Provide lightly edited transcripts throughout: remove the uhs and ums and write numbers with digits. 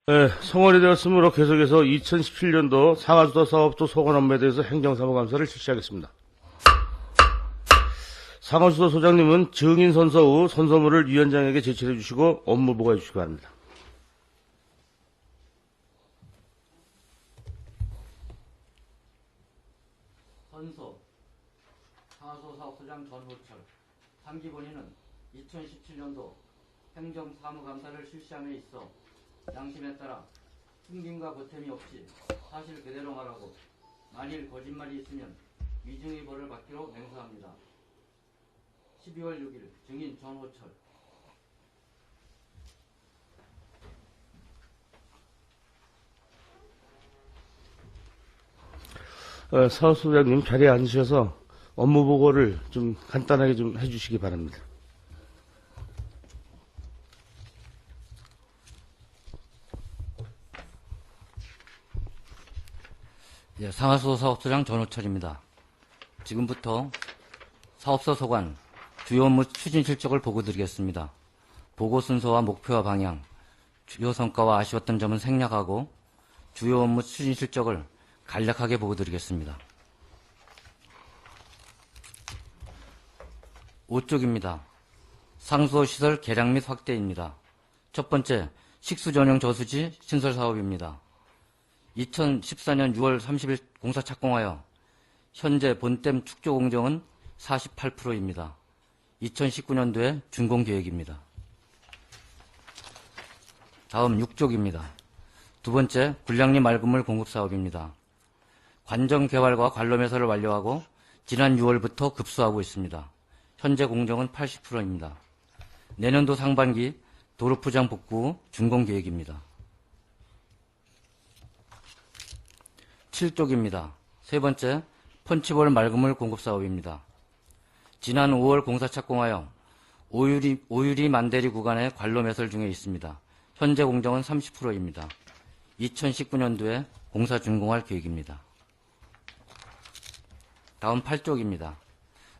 네, 성원이 되었으므로 계속해서 2017년도 상하수도 사업소 소관 업무에 대해서 행정사무감사를 실시하겠습니다. 상하수도 소장님은 증인 선서 후 선서물을 위원장에게 제출해 주시고 업무 보고해 주시기 바랍니다. 선서 상하수도 사업소장 전호철 3기 본인은 2017년도 행정사무감사를 실시함에 있어 양심에 따라 숨김과 보탬이 없이 사실 그대로 말하고 만일 거짓말이 있으면 위증의 벌을 받기로 맹세합니다. 12월 6일 증인 전호철. 사업소장님 자리에 앉으셔서 업무 보고를 좀 간단하게 좀 해주시기 바랍니다. 예, 상하수도 사업소장 전호철입니다. 지금부터 사업소 소관 주요 업무 추진 실적을 보고드리겠습니다. 보고 순서와 목표와 방향, 주요 성과와 아쉬웠던 점은 생략하고 주요 업무 추진 실적을 간략하게 보고드리겠습니다. 5쪽입니다. 상수도 시설 개량 및 확대입니다. 첫 번째, 식수 전용 저수지 신설 사업입니다. 2014년 6월 30일 공사 착공하여 현재 본댐 축조 공정은 48%입니다. 2019년도에 준공 계획입니다. 다음 6쪽입니다. 두 번째, 군량리 맑은물 공급 사업입니다. 관정 개발과 관로 매설을 완료하고 지난 6월부터 급수하고 있습니다. 현재 공정은 80%입니다. 내년도 상반기 도로 포장 복구 후 준공 계획입니다. 7쪽입니다. 세 번째, 펀치볼 맑은물 공급 사업입니다. 지난 5월 공사 착공하여 오유리 만대리 구간의 관로 매설 중에 있습니다. 현재 공정은 30%입니다. 2019년도에 공사 준공할 계획입니다. 다음 8쪽입니다.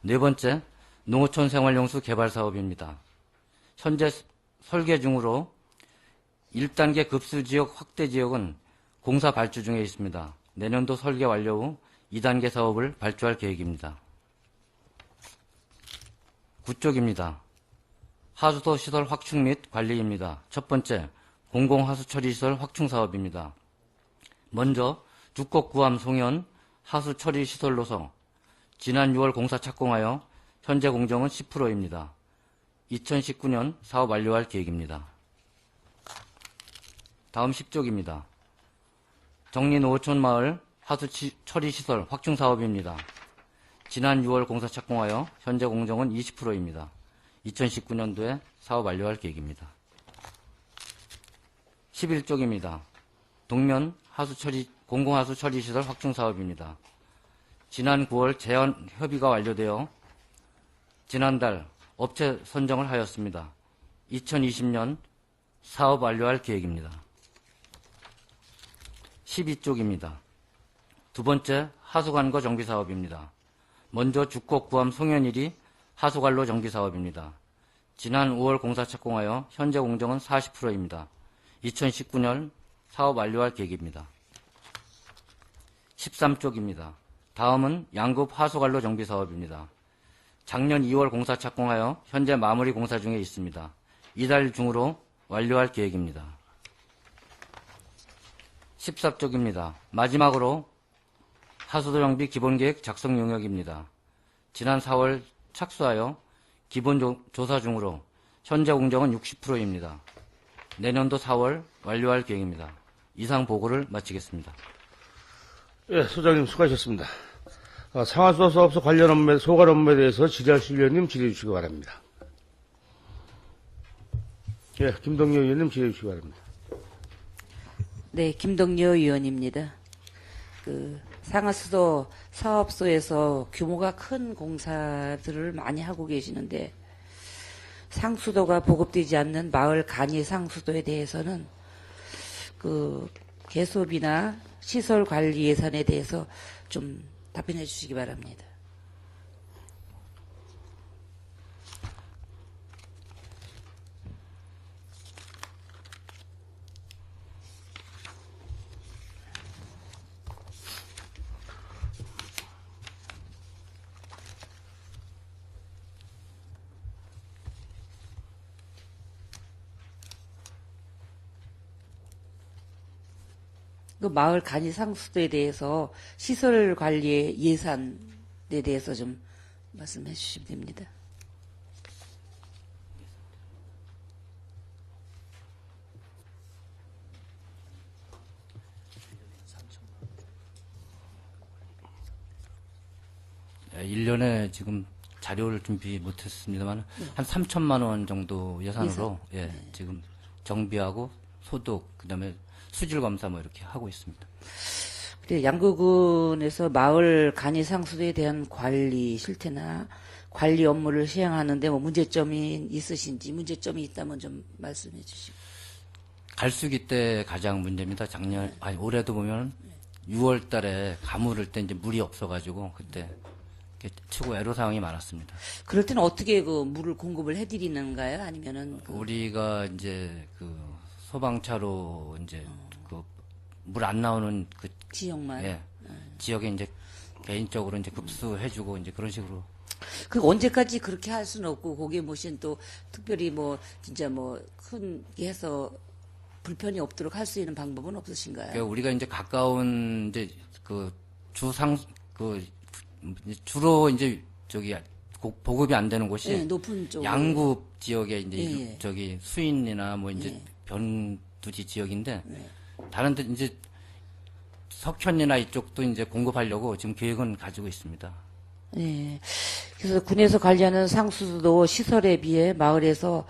네 번째, 농어촌 생활용수 개발 사업입니다. 현재 설계 중으로 1단계 급수지역 확대 지역은 공사 발주 중에 있습니다. 내년도 설계 완료 후 2단계 사업을 발주할 계획입니다. 9쪽입니다. 하수도 시설 확충 및 관리입니다. 첫 번째, 공공하수처리시설 확충 사업입니다. 먼저 두곡구암 송현 하수처리시설로서 지난 6월 공사 착공하여 현재 공정은 10%입니다. 2019년 사업 완료할 계획입니다. 다음 10쪽입니다. 정리노호촌 마을 하수처리시설 확충 사업입니다. 지난 6월 공사 착공하여 현재 공정은 20%입니다. 2019년도에 사업 완료할 계획입니다. 11쪽입니다. 동면 공공하수처리시설 확충 사업입니다. 지난 9월 제안 협의가 완료되어 지난달 업체 선정을 하였습니다. 2020년 사업 완료할 계획입니다. 12쪽입니다. 두 번째, 하수관거 정비 사업입니다. 먼저 죽곡구암 송현일이 하수관로 정비 사업입니다. 지난 5월 공사 착공하여 현재 공정은 40%입니다. 2019년 사업 완료할 계획입니다. 13쪽입니다. 다음은 양급 하수관로 정비 사업입니다. 작년 2월 공사 착공하여 현재 마무리 공사 중에 있습니다. 이달 중으로 완료할 계획입니다. 14쪽입니다. 마지막으로 하수도 정비 기본계획 작성 용역입니다. 지난 4월 착수하여 기본 조사 중으로 현재 공정은 60%입니다. 내년도 4월 완료할 계획입니다. 이상 보고를 마치겠습니다. 예, 소장님 수고하셨습니다. 상하수도 사업소 관련 업무, 소관 업무에 대해서 질의하실 위원님 질의해 주시기 바랍니다. 예, 김동료 의원님 질의해 주시기 바랍니다. 네, 김동료 의원입니다. 상하수도 사업소에서 규모가 큰 공사들을 많이 하고 계시는데 상수도가 보급되지 않는 마을 간이 상수도에 대해서는 개소비나 시설 관리 예산에 대해서 좀 답변해 주시기 바랍니다. 그 마을 간이 상수도에 대해서 시설 관리의 예산에 대해서 좀 말씀해 주시면 됩니다. 예, 1년에 지금 자료를 준비 못했습니다만 한 3천만 원 정도 예산으로 예, 지금 정비하고 소독 그다음에 수질 검사 뭐 이렇게 하고 있습니다. 그래, 양구군에서 마을 간이 상수도에 대한 관리 실태나 관리 업무를 시행하는데 뭐 문제점이 있으신지 문제점이 있다면 좀 말씀해 주시고. 갈수기 때 가장 문제입니다. 올해도 보면 6월 달에 가물을 때 이제 물이 없어가지고 그때 이렇게 최고 애로사항이 많았습니다. 그럴 때는 어떻게 그 물을 공급을 해드리는가요? 아니면은 우리가 이제 그 소방차로 이제 그 물 안 나오는 그 지역만. 예, 지역에 이제 개인적으로 이제 급수해주고 이제 그런 식으로. 그 언제까지 그렇게 할 수는 없고 거기에 뭐신 또 특별히 뭐 진짜 뭐 큰 게 해서 불편이 없도록 할 수 있는 방법은 없으신가요? 그러니까 우리가 이제 가까운 이제 그 주로 이제 저기 보급이 안 되는 곳이 네, 높은 쪽 양구 지역에 이제 예. 저기 수인이나 뭐 이제 변두지 지역인데 다른 데 이제 석현이나 이쪽도 이제 공급하려고 지금 계획은 가지고 있습니다. 네. 그래서 군에서 관리하는 상수도 시설에 비해 마을에서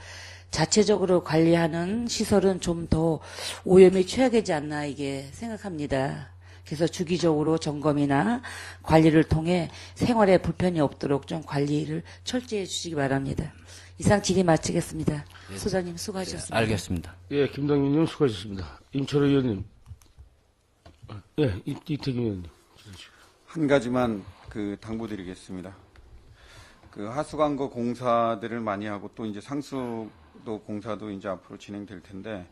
자체적으로 관리하는 시설은 좀 더 오염에 취약하지 않나 이게 생각합니다. 그래서 주기적으로 점검이나 관리를 통해 생활에 불편이 없도록 좀 관리를 철저히 해주시기 바랍니다. 이상 질의 마치겠습니다. 소장님 수고하셨습니다. 알겠습니다. 예, 김동윤님 수고하셨습니다. 임철호 의원님. 예, 이태균 의원님. 한 가지만 당부드리겠습니다. 하수관거 공사들을 많이 하고 또 이제 상수도 공사도 이제 앞으로 진행될 텐데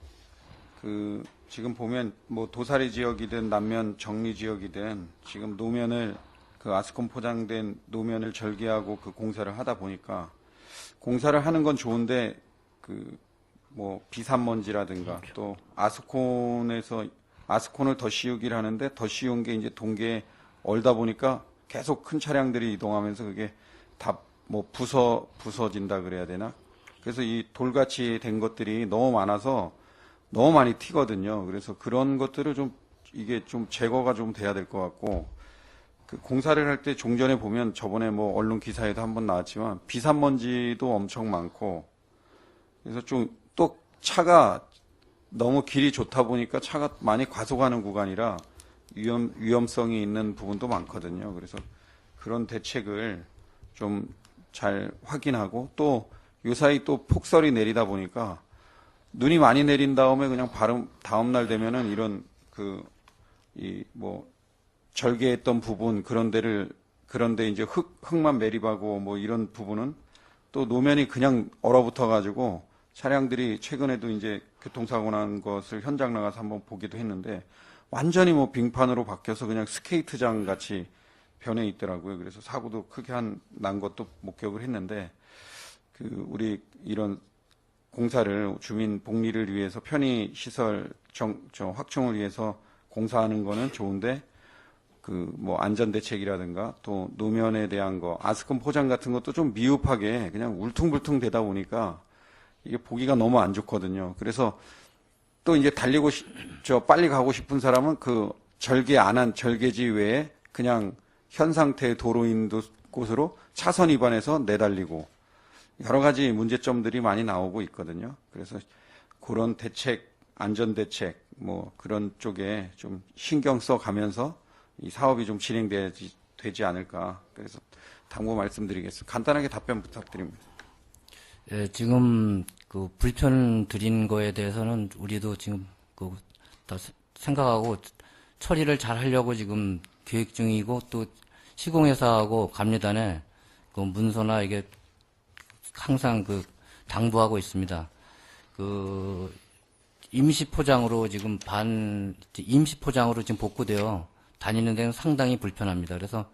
지금 보면 뭐 도사리 지역이든 남면 정리 지역이든 지금 노면을 아스콘 포장된 노면을 절개하고 공사를 하다 보니까 공사를 하는 건 좋은데 뭐 비산먼지라든가 또 아스콘을 더 씌우기를 하는데 더 씌운 게 이제 동계에 얼다 보니까 계속 큰 차량들이 이동하면서 그게 다 뭐 부서진다 그래야 되나? 그래서 이 돌같이 된 것들이 너무 많아서 너무 많이 튀거든요. 그래서 그런 것들을 이게 좀 제거가 좀 돼야 될 것 같고, 공사를 할 때 종전에 보면 저번에 뭐 언론 기사에도 한번 나왔지만 비산먼지도 엄청 많고, 그래서 또 차가 너무 길이 좋다 보니까 차가 많이 과속하는 구간이라 위험성이 있는 부분도 많거든요. 그래서 그런 대책을 좀 잘 확인하고 또 요사이 또 폭설이 내리다 보니까 눈이 많이 내린 다음에 그냥 바로 다음 날 되면은 이런 절개했던 부분 그런데 이제 흙만 매립하고 뭐 이런 부분은 또 노면이 그냥 얼어붙어 가지고 차량들이 최근에도 이제 교통사고 난 것을 현장 나가서 한번 보기도 했는데 완전히 뭐 빙판으로 바뀌어서 그냥 스케이트장 같이 변해 있더라고요. 그래서 사고도 크게 난 것도 목격을 했는데 우리 이런 공사를 주민 복리를 위해서 편의 시설 확충을 위해서 공사하는 거는 좋은데 뭐 안전 대책이라든가 또 노면에 대한 거 아스콘 포장 같은 것도 좀 미흡하게 그냥 울퉁불퉁 되다 보니까 이게 보기가 너무 안 좋거든요. 그래서 또 이제 빨리 가고 싶은 사람은 절개 안 한 절개지 외에 그냥 현 상태의 도로인 곳으로 차선 위반해서 내달리고 여러 가지 문제점들이 많이 나오고 있거든요. 그래서 그런 대책, 안전 대책, 뭐 그런 쪽에 좀 신경 써 가면서 이 사업이 좀 진행되지 않을까. 그래서 당부 말씀드리겠습니다. 간단하게 답변 부탁드립니다. 예, 지금 불편 드린 거에 대해서는 우리도 지금 다 생각하고 처리를 잘 하려고 지금 계획 중이고 또 시공회사하고 감리단에 문서나 이게 항상 당부하고 있습니다. 임시 포장으로 지금 복구되어 다니는 데는 상당히 불편합니다. 그래서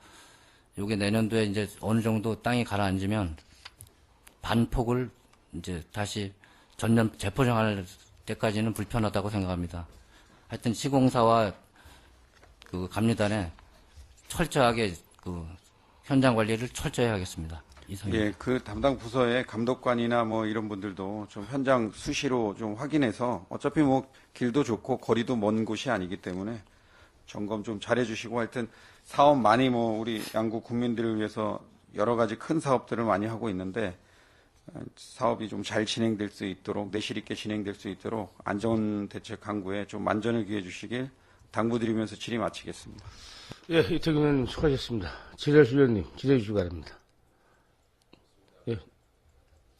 요게 내년도에 이제 어느 정도 땅이 가라앉으면 반폭을 이제 다시 전면 재포장할 때까지는 불편하다고 생각합니다. 하여튼 시공사와 그 감리단에 철저하게 그 현장 관리를 철저히 하겠습니다. 이상입니다. 예, 그 담당 부서의 감독관이나 뭐 이런 분들도 좀 현장 수시로 좀 확인해서 어차피 뭐 길도 좋고 거리도 먼 곳이 아니기 때문에 점검 좀 잘해주시고 하여튼 사업 많이 뭐 우리 양구 국민들을 위해서 여러 가지 큰 사업들을 많이 하고 있는데 사업이 좀 잘 진행될 수 있도록 내실 있게 진행될 수 있도록 안전대책 강구에 좀 만전을 기해 주시길 당부드리면서 질의 마치겠습니다. 예, 이태균 의원님 수고하셨습니다. 지랄실 의원님 질의해 주시기 바랍니다. 예,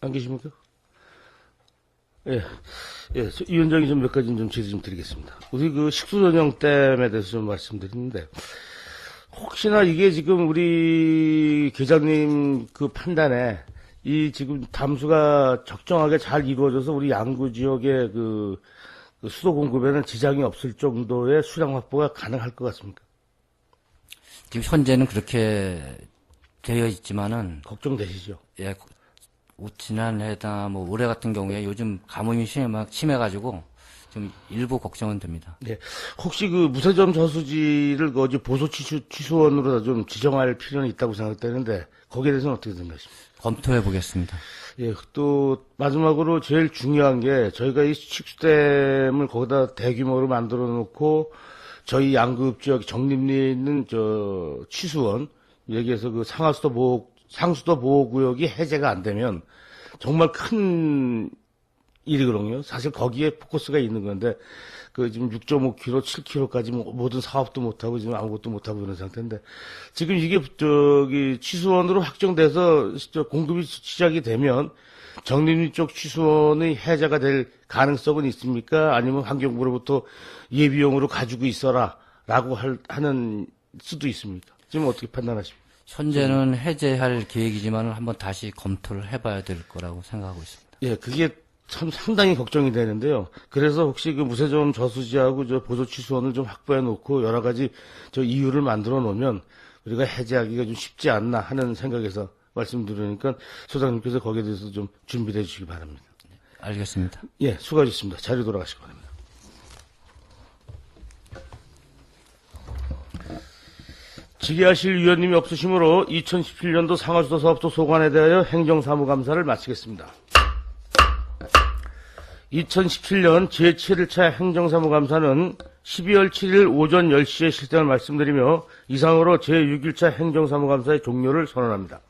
안 계십니까? 예, 예, 위원장이 좀 몇 가지 좀 질의 좀 드리겠습니다. 우리 그 식수 전용댐에 대해서 좀 말씀드리는데, 혹시나 이게 지금 우리 계장님 그 판단에 이 지금 담수가 적정하게 잘 이루어져서 우리 양구 지역의 그 수도 공급에는 지장이 없을 정도의 수량 확보가 가능할 것 같습니까? 지금 현재는 그렇게 되어 있지만은 걱정되시죠? 예, 지난해나 뭐 올해 같은 경우에 요즘 가뭄이 심해가지고 좀 일부 걱정은 됩니다. 네. 혹시 그 무쇠점 저수지를 그 어제 보소 취수원으로 좀 지정할 필요는 있다고 생각되는데 거기에 대해서는 어떻게 생각하십니까? 검토해 보겠습니다. 예, 또 마지막으로 제일 중요한 게 저희가 이 식수댐을 거기다 대규모로 만들어 놓고 저희 양급 지역 정림리에 있는 저 취수원 여기에서 그 상수도 보호구역이 해제가 안 되면 정말 큰 일이거든요. 사실 거기에 포커스가 있는 건데 그 지금 6.5km, 7km까지 모든 사업도 못하고 지금 아무것도 못하고 이런 상태인데 지금 이게 저기 취수원으로 확정돼서 공급이 시작이 되면 정림리 쪽 취수원의 해제가 될 가능성은 있습니까? 아니면 환경부로부터 예비용으로 가지고 있어라라고 하는 수도 있습니까? 지금 어떻게 판단하십니까? 현재는 해제할 계획이지만 한번 다시 검토를 해봐야 될 거라고 생각하고 있습니다. 예, 그게 참 상당히 걱정이 되는데요. 그래서 혹시 그 무쇠점 저수지하고 저 보조 취수원을 좀 확보해 놓고 여러 가지 저 이유를 만들어 놓으면 우리가 해제하기가 좀 쉽지 않나 하는 생각에서 말씀드리니까 소장님께서 거기에 대해서 좀 준비해 주시기 바랍니다. 알겠습니다. 예, 수고하셨습니다. 자료 돌아가시기 바랍니다. 질의하실 위원님이 없으시므로 2017년도 상하수도 사업소 소관에 대하여 행정사무감사를 마치겠습니다. 2017년 제7일차 행정사무감사는 12월 7일 오전 10시에 실행을 말씀드리며 이상으로 제6일차 행정사무감사의 종료를 선언합니다.